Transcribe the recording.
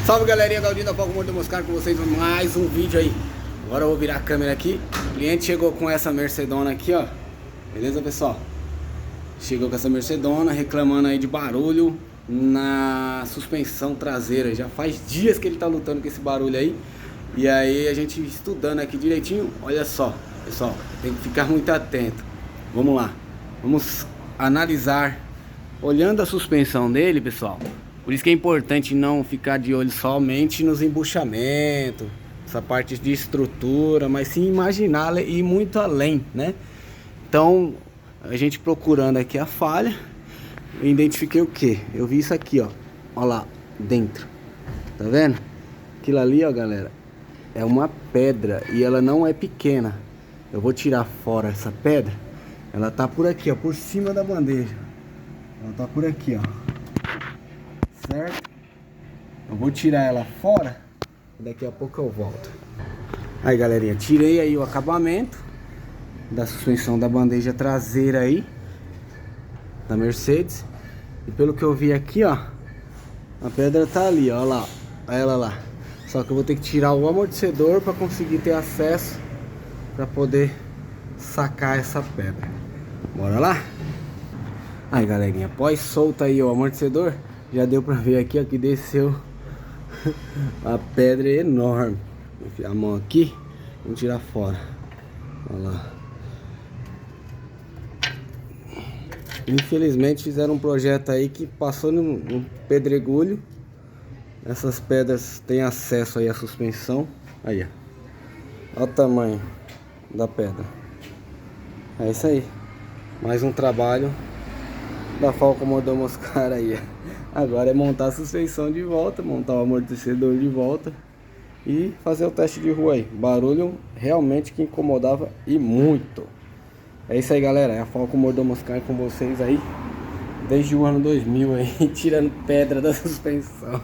Salve galerinha, Galdinho da Falco Mordo Moscar com vocês mais um vídeo aí. Agora eu vou virar a câmera aqui. O cliente chegou com essa Mercedona aqui, ó. Beleza, pessoal? Chegou com essa Mercedona reclamando aí de barulho na suspensão traseira. Já faz dias que ele tá lutando com esse barulho aí. E aí a gente estudando aqui direitinho. Olha só, pessoal, tem que ficar muito atento. Vamos lá, vamos analisar. Olhando a suspensão dele, pessoal, por isso que é importante não ficar de olho somente nos embuchamentos, essa parte de estrutura, mas sim imaginar e ir muito além, né? Então, a gente procurando aqui a falha, eu identifiquei o que? Eu vi isso aqui, ó. Ó lá, dentro. Tá vendo? Aquilo ali, ó, galera, é uma pedra e ela não é pequena. Eu vou tirar fora essa pedra. Ela tá por aqui, ó, por cima da bandeja. Ela tá por aqui, ó. Certo? Eu vou tirar ela fora e daqui a pouco eu volto. Aí, galerinha, tirei aí o acabamento da suspensão da bandeja traseira aí da Mercedes. E pelo que eu vi aqui, ó, a pedra tá ali, ó lá, ela lá. Só que eu vou ter que tirar o amortecedor para conseguir ter acesso para poder sacar essa pedra. Bora lá? Aí, galerinha, após solta aí o amortecedor, já deu pra ver aqui, ó, que desceu a pedra enorme. Vou enfiar a mão aqui, vamos tirar fora. Olha lá. Infelizmente fizeram um projeto aí que passou no pedregulho. Essas pedras têm acesso aí à suspensão. Aí, ó. Olha o tamanho da pedra. É isso aí. Mais um trabalho da Falco Mordo Moscar aí. Agora é montar a suspensão de volta, montar o amortecedor de volta e fazer o teste de rua aí. Barulho realmente que incomodava e muito. É isso aí, galera. É a Falco Mordo Moscar com vocês aí desde o ano 2000 aí, tirando pedra da suspensão.